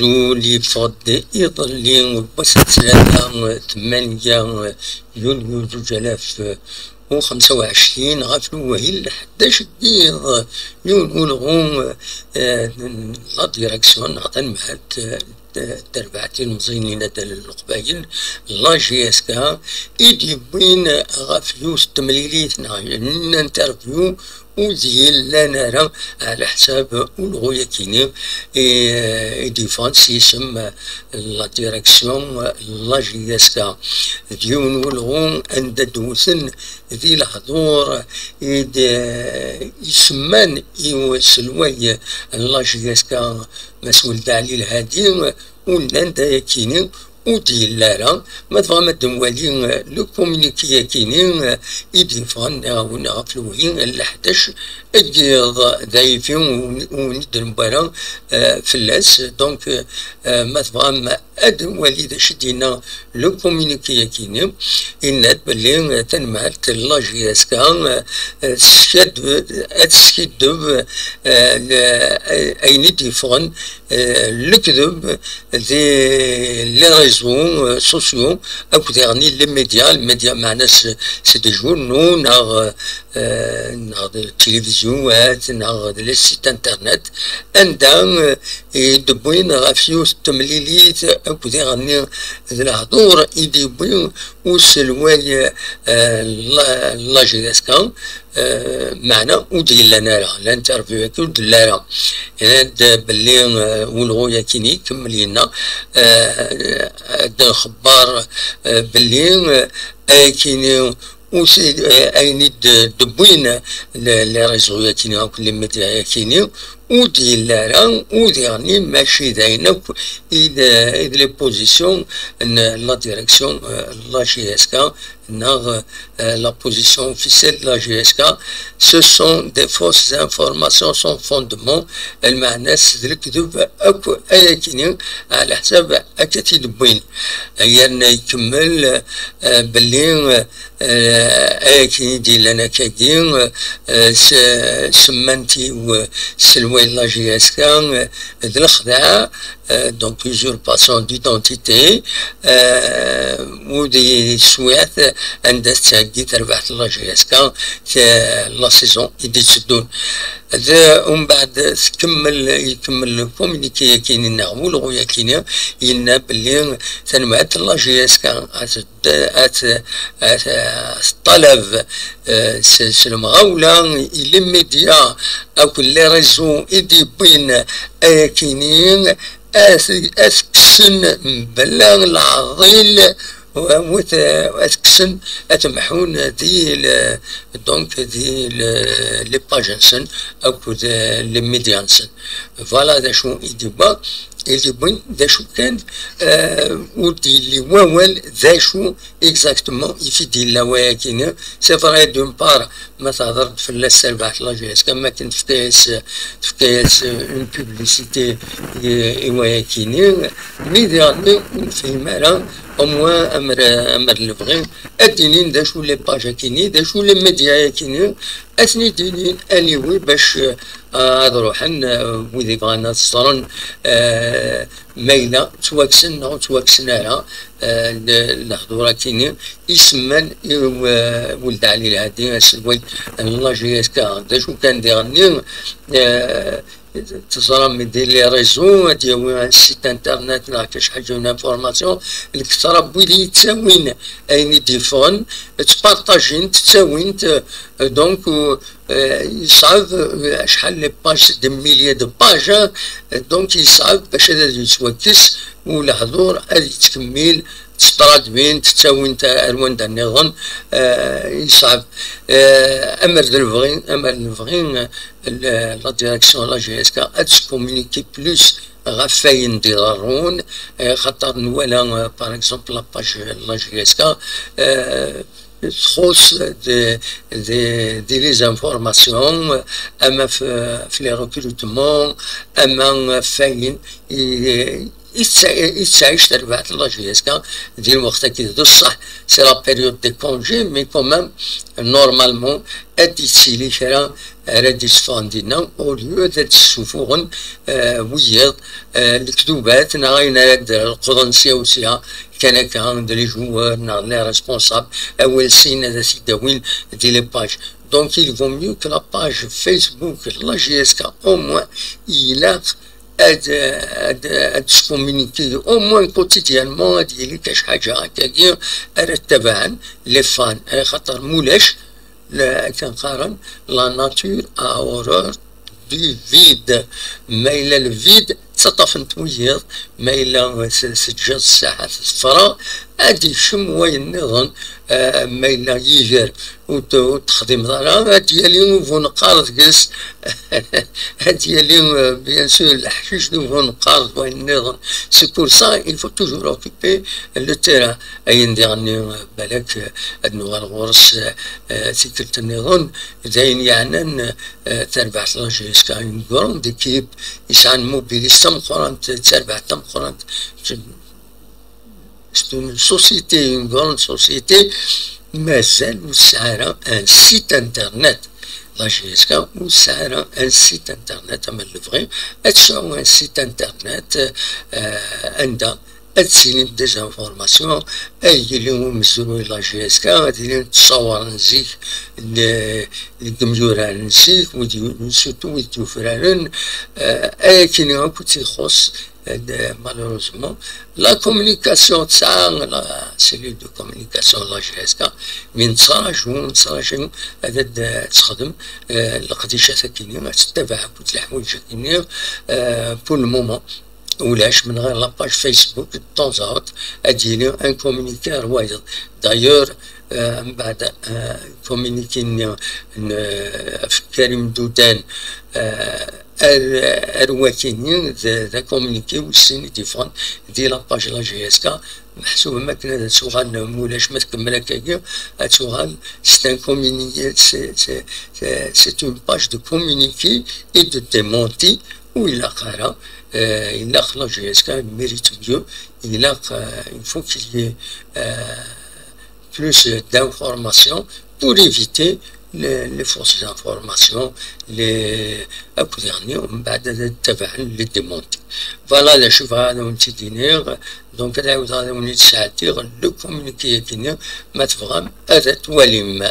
الريزو اللي يفضل يظل وسط 3/8 يوليو 2025 غفلوا وهي ل 11 دقيقة يقولوا لا ديريكسيون عطن مهات تربعتين مزينين لدى القبائل لا جي اس كا يدي بين غفلو تمليليت نانترفيو وديال لا نرى على حساب الغوية كيني ديفانس يسمى لا ديريكسيون لا جي اس كا ديون والغون عند دوثن ذي الحضور يسمان يوسلوي لا جي اس كا مسؤول دالي الهادي ولان دا كيني وديال لارا ما تفهم الدوالي لو كومونيكي كيني يديفان ونغفلوين ال 11 الجيض ضايفين وندرم برا فلاس دونك ما تفهم الدوالي دا شدينا لو كومونيكي كيني إن بلي تنمعت لا جي اس كا تسكيد أين ديفان الكذب لي ريزو سوسيو أو ديرني لي ميديا الميديا معنا سي دي جورنو ناغ التلفزيونات ناغ لي سيت انترنت عندها يدبوين غافيو التمليليت أو ديرني الهضور يدبوين وسلواي لا جي اس كا معنا وديال لنا الانترفيو كل لنا باللي والغويا كيني كملينا خبار باللي كيني أين دبوين لي ريزو كيني أو كل ميديا كيني وديال لارا وديرني ماشي داينا إذا لي بوزيسيون لا ديريكسيون لا جي اس كا la position officielle de la GSK, ce sont des fausses informations sans fondement. المعنى الكذب أكو أيكيني على حساب أكتي دبوين يعني يكمل باللي أيكيني ديالنا كاكين سمانتي وسلوي لا جي اس كا ذي الخداع donc usurpation d'identité ودي سويات عند تساقي تربحت لا جي اس كا لا سيزون يدي تسدون هذا ومن بعد يكمل الكومينيكي كاينين نعمل غويا كاينين يلنا باللي تنمعت لا جي اس كا طلب المغاولة إلى ميديا أو كل ريزو يدي بين كاينين أسكسن بلاغ العظيل وأتكسن أتمحون دي دونك دي لي باجنسن أو لي ميديانسن فوالا دا شو يديبا يجيبون دا شو كان ودي اللي واول ذا شو اكزاكتومون يفيدي لا كاين سي فري دون بار ما تهضر في السلبة لا جي اس كما كنت في كاس اون بوبليسيتي ايوايا كاينين ميديا نفهم على au moins امر البغي ادينين دا شو لي باجا كاينين دا شو لي ميديا كاينين اثني دينين انيوي باش هذا روحن وذي بغانا تصرن ميلا تواكسن على الحضورة كاينين يسمن ولد علي الهادي سلوي الله جي اس كا دا شو كان ديرني تصرا من دي لي ريزو ديال السيت انترنت كاش حاجه من انفورماسيون الكثره بولي تساوين اين ديفون تبارطاجين تساوين دونك يصعب شحال لي باج دي ميليي دو باج دونك يصعب باش هذا يتوكس والحضور هذه تكمل تستراد بين تساوين الوان تاع النظام يصعب امر الفغين لا ديريكسيون لا جي اس كا تكومونيكي بلوس غفاين ديرارون خاطر نوالا باغ اكزومبل لاباج لا جي اس كا تخص دي لي زانفورماسيون اما في لي ريكروتمون اما فاين يتعيش تربعت لا جي اس كا ديال الوقت كي الصح سي لا بيريود دي كونجي مي كومام نورمالمون ادي تسيلي كرا راد يصفاندينا أوليو ذات السفوغن ويض الكتوبات نغاين راد القرن سيوسيا كان كان دي جوار لي ريسبونسابل أول سين هذا سيداوين دي لي باج. Donc il vaut mieux que la page Facebook de la GSK, au moins, il a à se communiquer au moins quotidiennement, à dire quelque chose à dire, à تبعا les fans, خاطر مولاش كنقارن la nature a horreur du vide. ما إلا الفيد تطفنت ويض، ما إلا سجاد الساحات الصفراء هادي شم وين نظن ما إلا يجر وتخدم ضرا ديالي نوفو نقارض قس ديالي بيان سور الحشيش نوفو نقارض وين نظن. سي بور سا il faut toujours occuper le terrain. أين ديغني بالك أدنو الغرس تيكلت النظن داين يعني تربع لاجيسكا une grande équipe يسعى موبيليست مقرنت تربع مقرنت. C'est une société, une grande société, مازال وسعنا un site internet. La GSK وسعنا un site internet أما الفغي تسعوا un site internet عندها تسيلين ديزانفورماسيون أي اللي هو مزولو لا GSK غادي نتصور نزيك الجمهور نسيك ودي سورتو ودي فرارن كاين هاكو تيخص malheureusement la communication la cellule de communication de la GSK من تصراجون هذا تخدم القديشات كاينين تتبع كل الحوايج كاينين بور المومون ولاش من غير لاباج فيسبوك طونزاوت اديني ان كومونيكي روايض دايور من بعد كومونيكي كريم دودان الرواكينين ذا كومونيكي والسيني ديفون دي لاباج لا GSK محسوب ما كنا تسوغال مولاش ما تكمل هكايا تسوغال سي ان كومونيكي سي اون باج دو كومونيكي اي دو ديمونتي وإلا قارا il a la GSK mérite mieux, il faut qu'il y ait plus d'informations pour éviter les fausses informations, les démonter. Voilà les chevaux de dîner, donc le communiqué qui n'est pas vraiment avec Walim.